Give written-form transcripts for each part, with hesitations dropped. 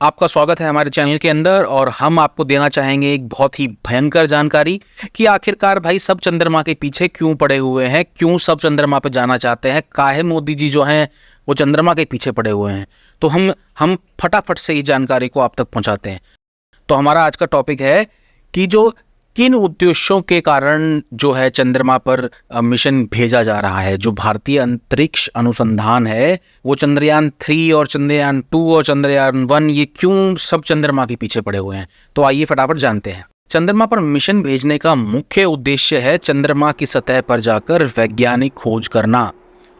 आपका स्वागत है हमारे चैनल के अंदर और हम आपको देना चाहेंगे एक बहुत ही भयंकर जानकारी कि आखिरकार भाई सब चंद्रमा के पीछे क्यों पड़े हुए हैं, क्यों सब चंद्रमा पे जाना चाहते हैं, काहे मोदी जी जो हैं वो चंद्रमा के पीछे पड़े हुए हैं। तो हम फटाफट से इस जानकारी को आप तक पहुंचाते हैं। तो हमारा आज का टॉपिक है कि जो किन उद्देश्यों के कारण जो है चंद्रमा पर मिशन भेजा जा रहा है। जो भारतीय अंतरिक्ष अनुसंधान है वो चंद्रयान 3 और चंद्रयान 2 और चंद्रयान 1 ये क्यों सब चंद्रमा के पीछे पड़े हुए हैं। तो आइए फटाफट जानते हैं। चंद्रमा पर मिशन भेजने का मुख्य उद्देश्य है चंद्रमा की सतह पर जाकर वैज्ञानिक खोज करना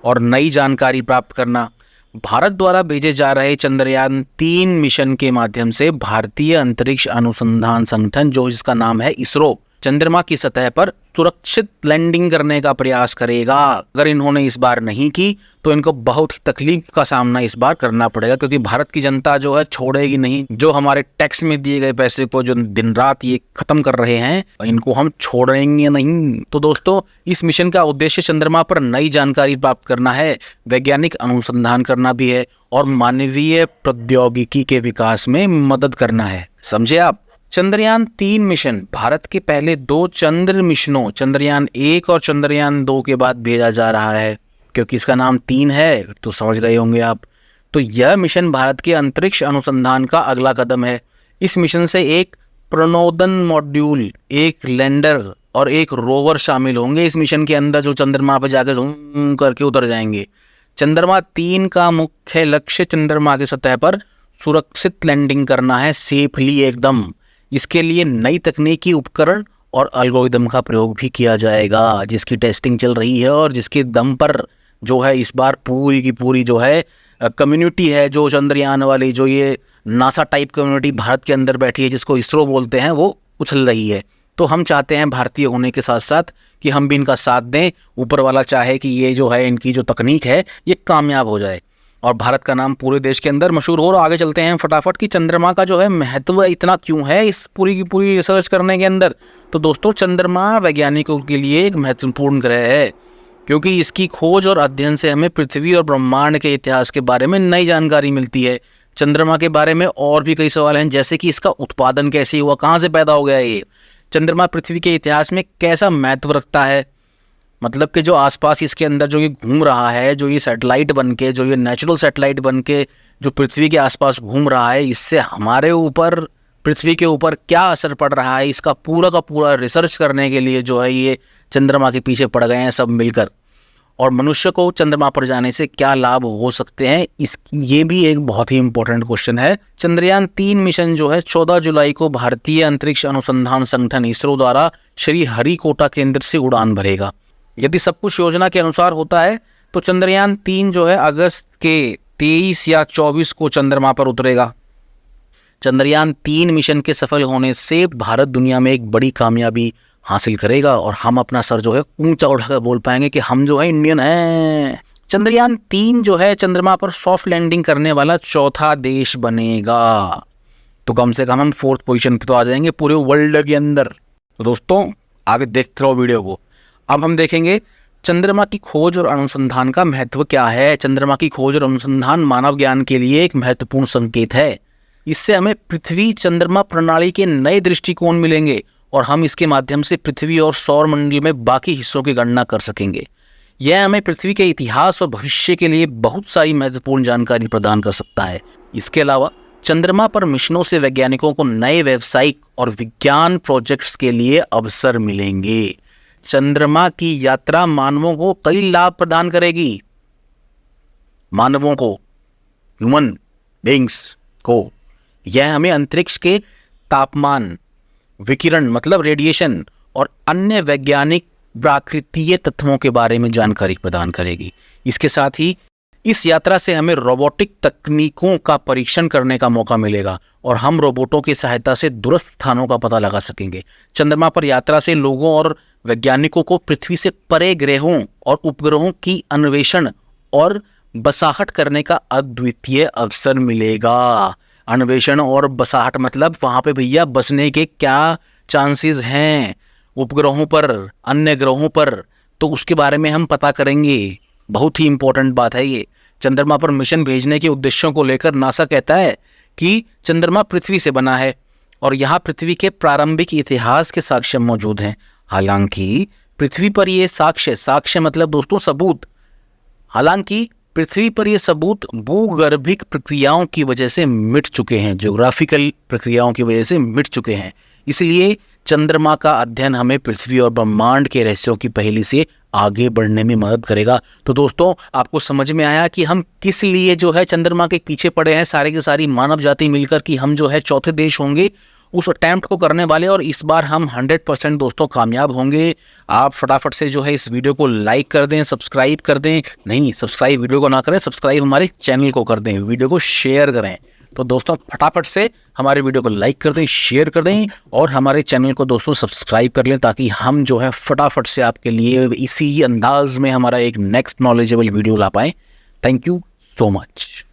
और नई जानकारी प्राप्त करना। भारत द्वारा भेजे जा रहे चंद्रयान 3 मिशन के माध्यम से भारतीय अंतरिक्ष अनुसंधान संगठन, जो इसका नाम है इसरो, चंद्रमा की सतह पर सुरक्षित लैंडिंग करने का प्रयास करेगा। अगर इन्होंने इस बार नहीं की तो इनको बहुत ही तकलीफ का सामना इस बार करना पड़ेगा, क्योंकि भारत की जनता जो है छोड़ेगी नहीं। जो हमारे टैक्स में दिए गए पैसे को जो दिन रात ये खत्म कर रहे हैं, इनको हम छोड़ेंगे नहीं। तो दोस्तों, इस मिशन का उद्देश्य चंद्रमा पर नई जानकारी प्राप्त करना है, वैज्ञानिक अनुसंधान करना भी है और मानवीय प्रौद्योगिकी के विकास में मदद करना है। समझे आप। चंद्रयान 3 मिशन भारत के पहले 2 चंद्र मिशनों चंद्रयान 1 और चंद्रयान 2 के बाद भेजा जा रहा है। क्योंकि इसका नाम 3 है तो समझ गए होंगे आप। तो यह मिशन भारत के अंतरिक्ष अनुसंधान का अगला कदम है। इस मिशन से एक प्रणोदन मॉड्यूल, एक लैंडर और एक रोवर शामिल होंगे इस मिशन के अंदर, जो चंद्रमा पर जाकर झूम करके उतर जाएंगे। चंद्रमा 3 का मुख्य लक्ष्य चंद्रमा की सतह पर सुरक्षित लैंडिंग करना है, सेफली एकदम। इसके लिए नई तकनीकी उपकरण और एल्गोरिदम का प्रयोग भी किया जाएगा, जिसकी टेस्टिंग चल रही है और जिसके दम पर जो है इस बार पूरी की पूरी जो है कम्युनिटी है, जो चंद्रयान वाली, जो ये नासा टाइप कम्युनिटी भारत के अंदर बैठी है, जिसको इसरो बोलते हैं, वो उछल रही है। तो हम चाहते हैं भारतीय होने के साथ साथ कि हम भी इनका साथ दें। ऊपर वाला चाहे कि ये जो है इनकी जो तकनीक है ये कामयाब हो जाए और भारत का नाम पूरे देश के अंदर मशहूर हो। और आगे चलते हैं फटाफट कि चंद्रमा का जो है महत्व इतना क्यों है इस पूरी की पूरी रिसर्च करने के अंदर। तो दोस्तों, चंद्रमा वैज्ञानिकों के लिए एक महत्वपूर्ण ग्रह है, क्योंकि इसकी खोज और अध्ययन से हमें पृथ्वी और ब्रह्मांड के इतिहास के बारे में नई जानकारी मिलती है। चंद्रमा के बारे में और भी कई सवाल हैं, जैसे कि इसका उत्पादन कैसे हुआ, कहाँ से पैदा हो गया ये, चंद्रमा पृथ्वी के इतिहास में कैसा महत्व रखता है। मतलब कि जो आसपास इसके अंदर जो ये घूम रहा है, जो ये सैटेलाइट बन के, जो ये नेचुरल सैटेलाइट बन के जो पृथ्वी के आसपास घूम रहा है, इससे हमारे ऊपर, पृथ्वी के ऊपर क्या असर पड़ रहा है, इसका पूरा का पूरा रिसर्च करने के लिए जो है ये चंद्रमा के पीछे पड़ गए हैं सब मिलकर। और मनुष्य को चंद्रमा पर जाने से क्या लाभ हो सकते हैं, ये भी एक बहुत ही इंपॉर्टेंट क्वेश्चन है। चंद्रयान 3 मिशन जो है 14 जुलाई को भारतीय अंतरिक्ष अनुसंधान संगठन इसरो द्वारा श्री हरिकोटा केंद्र से उड़ान भरेगा। यदि सब कुछ योजना के अनुसार होता है तो चंद्रयान 3 जो है अगस्त के 23 या 24 को चंद्रमा पर उतरेगा। चंद्रयान 3 मिशन के सफल होने से भारत दुनिया में एक बड़ी कामयाबी हासिल करेगा और हम अपना सर जो है ऊंचा उठाकर बोल पाएंगे कि हम जो है इंडियन हैं। चंद्रयान 3 जो है चंद्रमा पर सॉफ्ट लैंडिंग करने वाला चौथा देश बनेगा। तो कम से कम हम 4th पोजीशन पे तो आ जाएंगे पूरे वर्ल्ड के अंदर। तो दोस्तों, आगे देखते रहो वीडियो को। अब हम देखेंगे चंद्रमा की खोज और अनुसंधान का महत्व क्या है। चंद्रमा की खोज और अनुसंधान मानव ज्ञान के लिए एक महत्वपूर्ण संकेत है। इससे हमें पृथ्वी चंद्रमा प्रणाली के नए दृष्टिकोण मिलेंगे और हम इसके माध्यम से पृथ्वी और सौर मंडल में बाकी हिस्सों की गणना कर सकेंगे। यह हमें पृथ्वी के इतिहास और भविष्य के लिए बहुत सारी महत्वपूर्ण जानकारी प्रदान कर सकता है। इसके अलावा चंद्रमा पर मिशनों से वैज्ञानिकों को नए व्यावसायिक और विज्ञान प्रोजेक्ट्स के लिए अवसर मिलेंगे। चंद्रमा की यात्रा मानवों को कई लाभ प्रदान करेगी। मानवों को, ह्यूमन बीइंग्स को, यह हमें अंतरिक्ष के तापमान, विकिरण मतलब रेडिएशन और अन्य वैज्ञानिक प्राकृतिक तत्वों के बारे में जानकारी प्रदान करेगी। इसके साथ ही इस यात्रा से हमें रोबोटिक तकनीकों का परीक्षण करने का मौका मिलेगा और हम रोबोटों की सहायता से दूरस्थ स्थानों का पता लगा सकेंगे। चंद्रमा पर यात्रा से लोगों और वैज्ञानिकों को पृथ्वी से परे ग्रहों और उपग्रहों की अन्वेषण और बसाहट करने का अद्वितीय अवसर मिलेगा। अन्वेषण और बसाहट मतलब वहाँ पे भैया बसने के क्या चांसेस हैं उपग्रहों पर, अन्य ग्रहों पर, तो उसके बारे में हम पता करेंगे। बहुत ही इंपॉर्टेंट बात है ये। चंद्रमा पर मिशन भेजने के उद्देश्यों को लेकर नासा कहता है कि चंद्रमा पृथ्वी से बना है और यहाँ पृथ्वी के प्रारंभिक इतिहास के साक्ष्य मौजूद हैं। हालांकि पृथ्वी पर ये साक्ष्य मतलब दोस्तों सबूत, हालांकि पृथ्वी पर ये सबूत भूगर्भिक प्रक्रियाओं की वजह से मिट चुके हैं, ज्योग्राफिकल प्रक्रियाओं की वजह से मिट चुके हैं। इसलिए चंद्रमा का अध्ययन हमें पृथ्वी और ब्रह्मांड के रहस्यों की पहेली से आगे बढ़ने में मदद करेगा। तो दोस्तों, आपको समझ में आया कि हम किस लिए जो है चंद्रमा के पीछे पड़े हैं, सारे की सारी मानव जाति मिलकर कि हम जो है चौथे देश होंगे उस अटैम्प्ट को करने वाले, और इस बार हम 100% दोस्तों कामयाब होंगे। आप फटाफट से जो है इस वीडियो को लाइक कर दें, सब्सक्राइब कर दें, नहीं सब्सक्राइब वीडियो को ना करें, सब्सक्राइब हमारे चैनल को कर दें, वीडियो को शेयर करें। तो दोस्तों फटाफट से हमारे वीडियो को लाइक कर दें, शेयर कर दें और हमारे चैनल को दोस्तों सब्सक्राइब कर लें, ताकि हम जो है फटाफट से आपके लिए इसी अंदाज में हमारा एक नेक्स्ट नॉलेजेबल वीडियो ला पाएँ। Thank you so much.